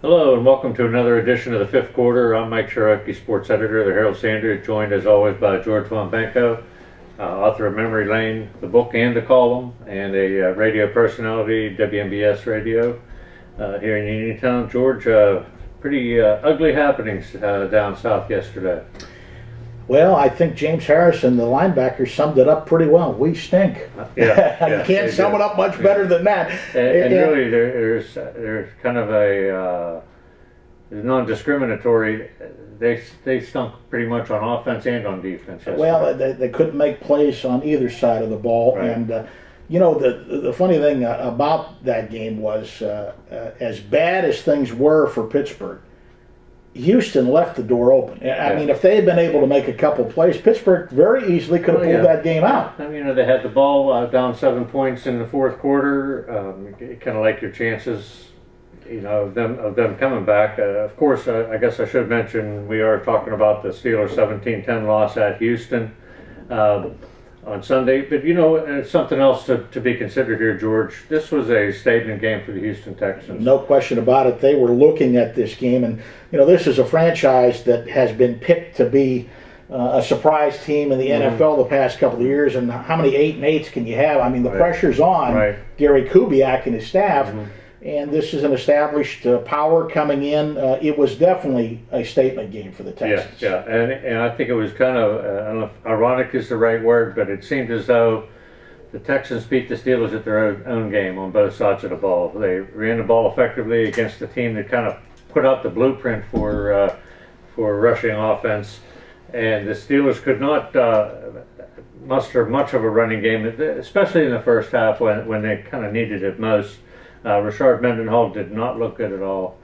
Hello and welcome to another edition of the Fifth Quarter. I'm Mike Ciarochi, sports editor of the Herald-Standard, joined as always by George Von Benko, author of Memory Lane, the book and the column, and a radio personality, WMBS radio here in Uniontown. George, pretty ugly happenings down south yesterday. Well, I think James Harrison, the linebacker, summed it up pretty well. We stink. You can't sum it up much better than that. And really, there's kind of a non-discriminatory. They stunk pretty much on offense and on defense yesterday. Well, they couldn't make plays on either side of the ball. Right. And, you know, the funny thing about that game was as bad as things were for Pittsburgh, Houston left the door open. I mean, if they had been able to make a couple plays, Pittsburgh very easily could have pulled that game out. I mean, they had the ball down 7 points in the fourth quarter. Kind of like your chances, of them coming back. Of course, I guess I should mention we are talking about the Steelers' 17-10 loss at Houston on Sunday. But it's something else to be considered here, George. This was a statement game for the Houston Texans. No question about it. They were looking at this game, and this is a franchise that has been picked to be a surprise team in the NFL the past couple of years. And how many 8-8s can you have? I mean, the pressure's on Gary Kubiak and his staff. And this is an established power coming in. It was definitely a statement game for the Texans. Yeah. And I think it was kind of, I don't know if ironic is the right word, but it seemed as though the Texans beat the Steelers at their own game on both sides of the ball. They ran the ball effectively against a team that kind of put out the blueprint for rushing offense. And the Steelers could not muster much of a running game, especially in the first half when they kind of needed it most. Rashard Mendenhall did not look good at all.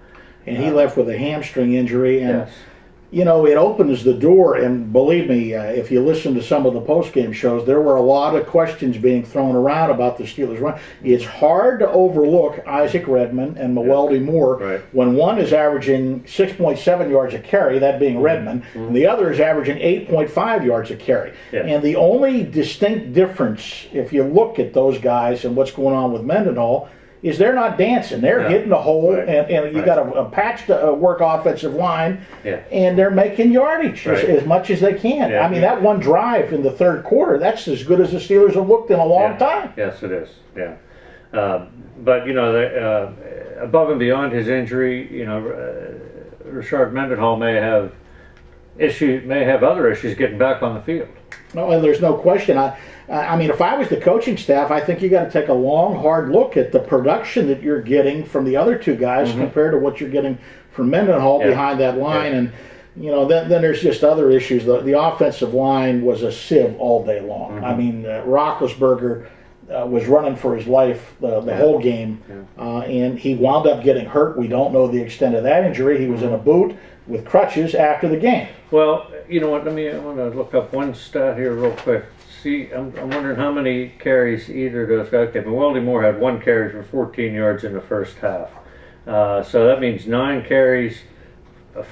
And he left with a hamstring injury. And, it opens the door. And believe me, if you listen to some of the post-game shows, there were a lot of questions being thrown around about the Steelers' run. It's hard to overlook Isaac Redman and Mewelde Moore when one is averaging 6.7 yards a carry, that being Redman, and the other is averaging 8.5 yards a carry. And the only distinct difference, if you look at those guys and what's going on with Mendenhall, is they're not dancing. They're hitting the hole, and you got a patched work offensive line, and they're making yardage as much as they can. I mean, that one drive in the third quarter, that's as good as the Steelers have looked in a long time. Yes, it is. But above and beyond his injury, Rashard Mendenhall may have other issues getting back on the field. No, and there's no question. I mean, if I was the coaching staff, I think you got to take a long, hard look at the production that you're getting from the other two guys compared to what you're getting from Mendenhall behind that line. And, then there's just other issues. The offensive line was a sieve all day long. I mean, Roethlisberger was running for his life the whole game, and he wound up getting hurt. We don't know the extent of that injury. He was in a boot with crutches after the game. Well, you know what? I want to look up one stat here real quick. See, I'm wondering how many carries either of those guys. Okay, Mewelde Moore had 1 carry for 14 yards in the first half. So that means 9 carries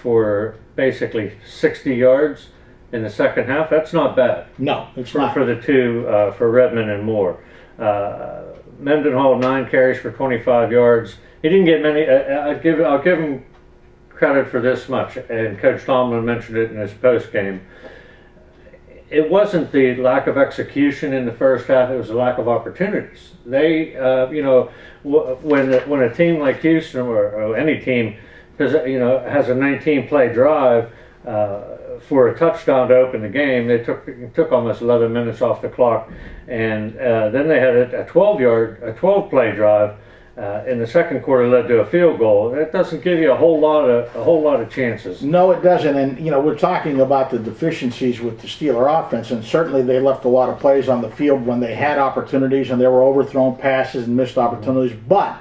for basically 60 yards in the second half. That's not bad. No, it's not. For the two, for Redmond and Moore. Mendenhall, 9 carries for 25 yards. He didn't get many. I'll give him credit for this much, and Coach Tomlin mentioned it in his post game. It wasn't the lack of execution in the first half; it was the lack of opportunities. They, when a team like Houston or any team, has a 19-play drive for a touchdown to open the game, they took almost 11 minutes off the clock, and then they had a 12-play drive. In the second quarter, led to a field goal. That doesn't give you a whole lot of chances. No, it doesn't. And we're talking about the deficiencies with the Steeler offense, and certainly they left a lot of plays on the field when they had opportunities, and there were overthrown passes and missed opportunities. But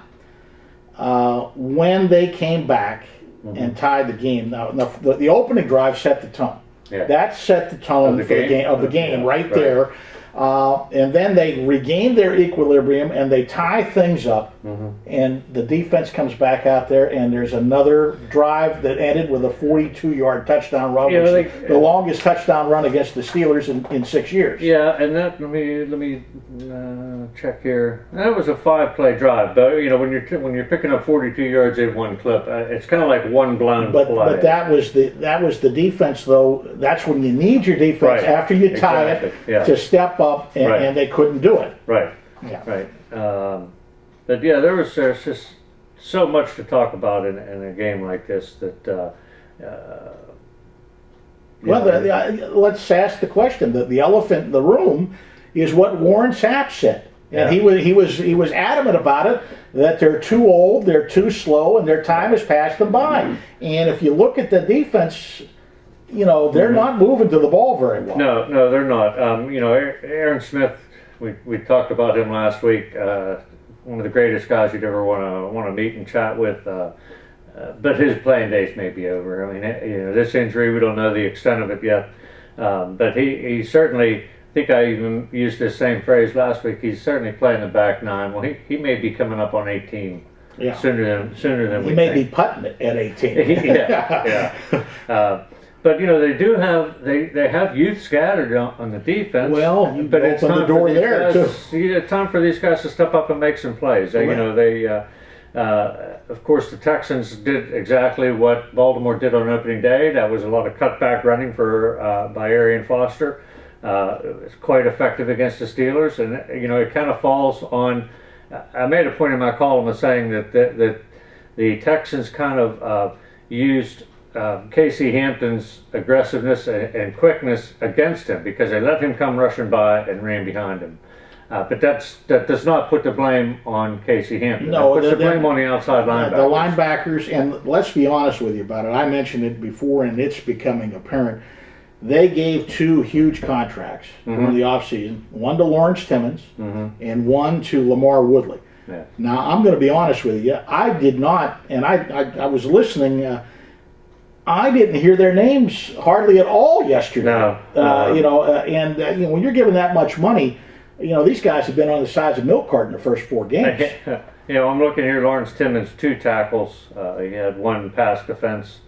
when they came back and tied the game, now the opening drive set the tone. That set the tone of the game there. And then they regained their equilibrium and they tie things up. and the defense comes back out there, and there's another drive that ended with a 42-yard touchdown run, which is the longest touchdown run against the Steelers in 6 years. Yeah, and that let me check here. That was a 5-play drive, but you know when you're picking up 42 yards in one clip, it's kind of like one blown play. But that was the defense, though. That's when you need your defense after you tie it to step up, and they couldn't do it. Right. Yeah. Right. But yeah, there's just so much to talk about in a game like this that. Let's ask the question. The elephant in the room is what Warren Sapp said, and he was adamant about it, that they're too old, they're too slow, and their time has passed them by. And if you look at the defense, you know they're not moving to the ball very well. No, they're not. You know, Aaron Smith. We talked about him last week. One of the greatest guys you'd ever want to meet and chat with. But his playing days may be over. I mean, you know, this injury, we don't know the extent of it yet. But he certainly, I think I even used this same phrase last week, he's certainly playing the back nine. Well, he may be coming up on 18 sooner than we think. He may be putting it at 18. yeah. But you know they have youth scattered on the defense. Well, you but open the door there too. It's time for these guys to step up and make some plays. You know they, of course, the Texans did exactly what Baltimore did on opening day. That was a lot of cutback running by Arian Foster. It was quite effective against the Steelers, and you know it kind of falls on. I made a point in my column of saying that the Texans kind of used Casey Hampton's aggressiveness and quickness against him because they let him come rushing by and ran behind him. But that does not put the blame on Casey Hampton. No, it puts the blame on the outside linebackers. The linebackers, and let's be honest with you about it. I mentioned it before, and it's becoming apparent. They gave 2 huge contracts during the offseason, one to Lawrence Timmons and one to Lamar Woodley. Yeah. Now, I'm going to be honest with you. I did not, and I was listening. I didn't hear their names hardly at all yesterday. No. You know, when you're giving that much money, you know these guys have been on the sides of milk carton the first 4 games. You know, I'm looking here. Lawrence Timmons 2 tackles. He had 1 pass defense.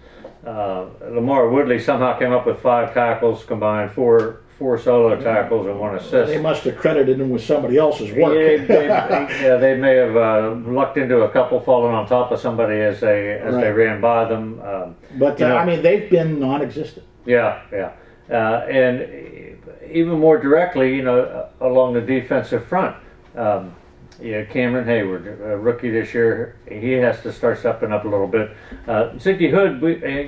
Lamar Woodley somehow came up with 5 tackles combined, 4 solo tackles and 1 assist. They must have credited him with somebody else's work. They may have lucked into a couple falling on top of somebody as they ran by them. But I mean, they've been non-existent. Yeah. And even more directly, you know, along the defensive front. Cameron Hayward, a rookie this year, he has to start stepping up a little bit. Ziggy Hood,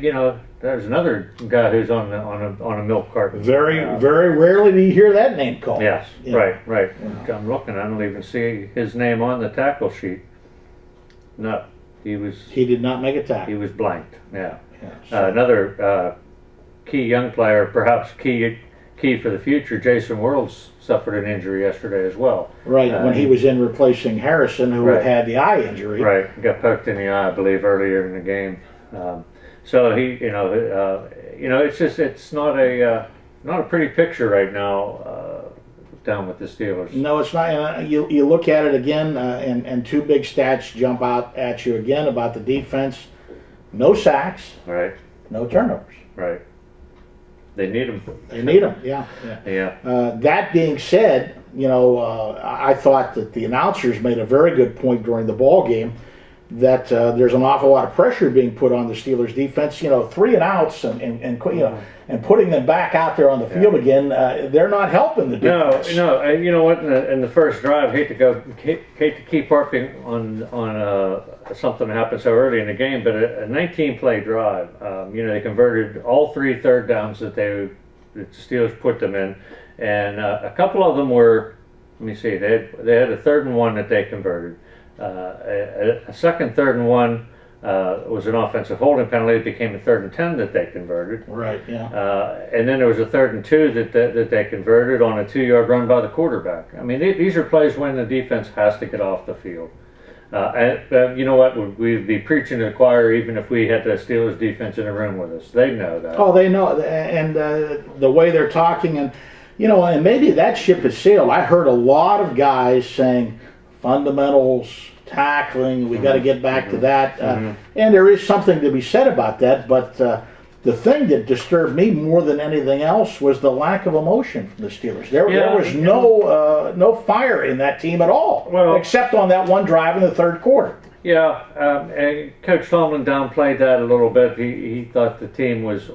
you know, there's another guy who's on a milk carton. Very rarely do you hear that name called. Yes, right. Yeah. I'm looking. I don't even see his name on the tackle sheet. No, he did not make a tackle. He was blanked. Yeah. Another key young player, perhaps key for the future. Jason Worlds suffered an injury yesterday as well. Right, when he was in replacing Harrison, who had the eye injury. Right, got poked in the eye, I believe, earlier in the game. So he, it's not a pretty picture right now down with the Steelers. No, it's not. You look at it again, and 2 big stats jump out at you again about the defense: no sacks, right, no turnovers, right. They need them. They need them. Yeah. That being said, you know, I thought that the announcers made a very good point during the ball game that there's an awful lot of pressure being put on the Steelers defense. You know, 3 and outs and you know, and putting them back out there on the field again. They're not helping the defense. No. You know what? In the first drive, hate to keep harping on something that happened so early in the game, but a 19-play drive. You know, they converted all 3 third downs that the Steelers put them in, and a couple of them were. Let me see. They had a 3rd and 1 that they converted. A second 3rd and 1 was an offensive holding penalty. It became a 3rd and 10 that they converted. Right. Yeah. And then there was a 3rd and 2 that they converted on a 2-yard run by the quarterback. I mean, these are plays when the defense has to get off the field. And you know what? We'd be preaching to the choir even if we had the Steelers defense in the room with us. They know that. Oh, they know, and the way they're talking, and you know, and maybe that ship has sailed. I heard a lot of guys saying fundamentals, tackling. We got to get back to that, and there is something to be said about that. But the thing that disturbed me more than anything else was the lack of emotion from the Steelers. There was no fire in that team at all, except on that one drive in the third quarter. Yeah, and Coach Tomlin downplayed that a little bit. He thought the team was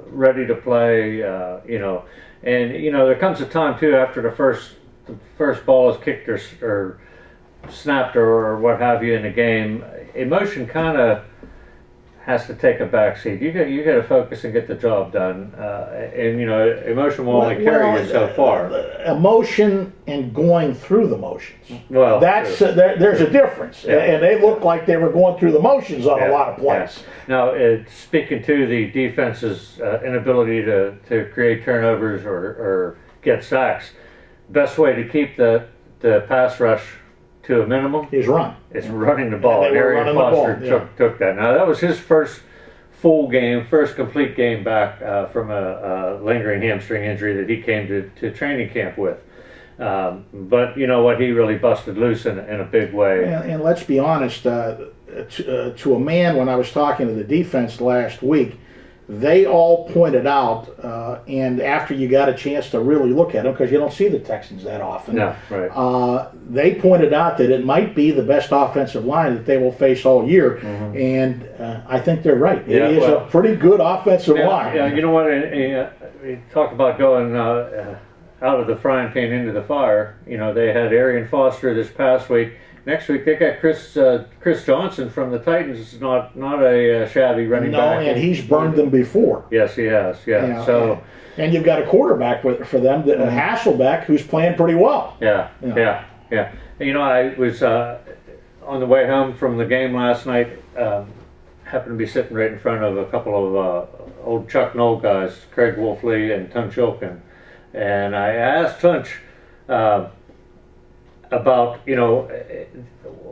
ready to play, you know, and you know there comes a time too after the first ball is kicked or snapped or what have you in a game, emotion kind of has to take a backseat. You got to focus and get the job done, and you know emotion will only carry you so far. Emotion and going through the motions. Well, that's there's a difference, and they looked like they were going through the motions on a lot of plays. Now, speaking to the defense's inability to create turnovers or get sacks, best way to keep the pass rush to a minimum is run. It's running the ball. Arian Foster took that. Now that was his first full game, first complete game back from a lingering hamstring injury that he came to training camp with. But you know what, he really busted loose in a big way. And let's be honest, to a man, when I was talking to the defense last week, they all pointed out, and after you got a chance to really look at them, because you don't see the Texans that often, no, right. They pointed out that it might be the best offensive line that they will face all year, and I think they're right. It is a pretty good offensive line. Yeah, you know what, you talk about going out of the frying pan into the fire. You know, they had Arian Foster this past week. Next week they got Chris Johnson from the Titans. Not a shabby running back. No, and he's burned them before. Yes, he has. Yeah. So, and you've got a quarterback for them, Hasselbeck, who's playing pretty well. Yeah. You know, I was on the way home from the game last night. Happened to be sitting right in front of a couple of old Chuck Knoll guys, Craig Wolfley and Tunch Ilkin, and I asked Tunch about, you know,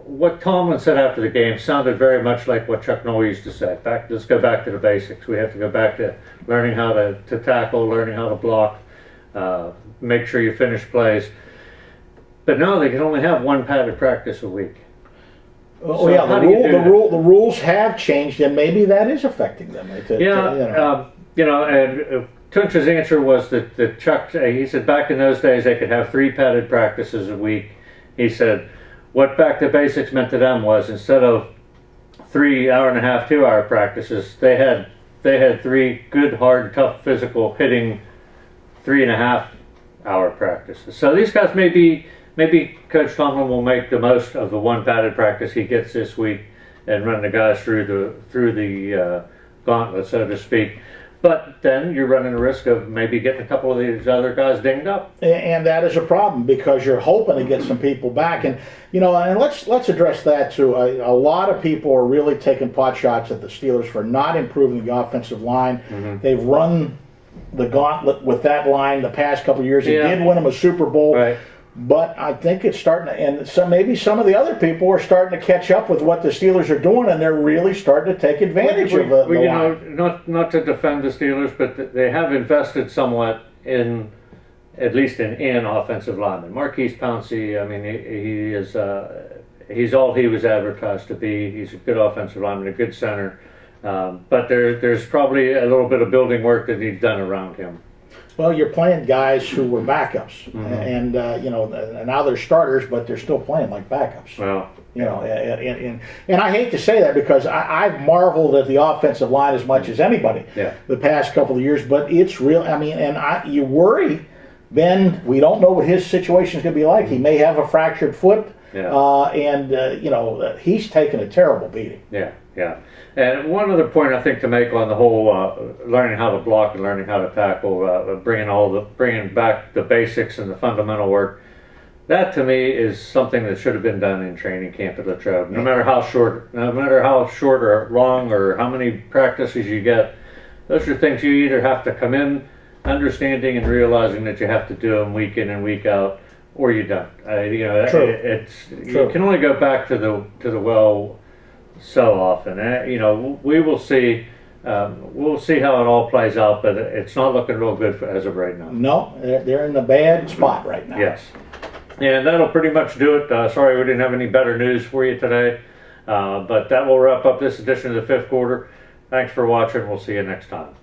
what Tomlin said after the game sounded very much like what Chuck Noll used to say. Let's go back to the basics. We have to go back to learning how to tackle, learning how to block, make sure you finish plays. But now they can only have one padded practice a week. Oh, so the rules have changed, and maybe that is affecting them. You know, and Tunch's answer was that Chuck, he said back in those days they could have 3 padded practices a week. He said what back to basics meant to them was instead of 3 hour-and-a-half, 2-hour practices, they had 3 good, hard, tough, physical hitting 3.5-hour practices. So these guys maybe Coach Tomlin will make the most of the one padded practice he gets this week and run the guys through the gauntlet, so to speak. But then you're running the risk of maybe getting a couple of these other guys dinged up. And that is a problem because you're hoping to get some people back. And, you know, and let's address that too. A lot of people are really taking pot shots at the Steelers for not improving the offensive line. They've run the gauntlet with that line the past couple of years. It did win them a Super Bowl. Right. But I think it's starting to, and maybe some of the other people are starting to catch up with what the Steelers are doing, and they're really starting to take advantage of the line. You know, not to defend the Steelers, but they have invested somewhat in, at least in offensive linemen. Marquise Pouncey, I mean, he's all he was advertised to be. He's a good offensive lineman, a good center, but there's probably a little bit of building work that needs done around him. Well, you're playing guys who were backups, and you know, now they're starters, but they're still playing like backups. Well, you know, and I hate to say that because I've marveled at the offensive line as much as anybody the past couple of years, but it's real. I mean, and you worry. Ben, we don't know what his situation is going to be like. He may have a fractured foot, and you know, he's taken a terrible beating. Yeah. And one other point I think to make on the whole learning how to block and learning how to tackle, bringing back the basics and the fundamental work, that to me is something that should have been done in training camp at Latrobe. No matter how short or long or how many practices you get, those are things you either have to come in understanding and realizing that you have to do them week in and week out, or you don't. You know, you can only go back to the well so often. You know, we will see. We'll see how it all plays out, but it's not looking real good as of right now. No, they're in the bad spot right now. Yes. And that'll pretty much do it. Sorry we didn't have any better news for you today. But that will wrap up this edition of the fifth quarter. Thanks for watching. We'll see you next time.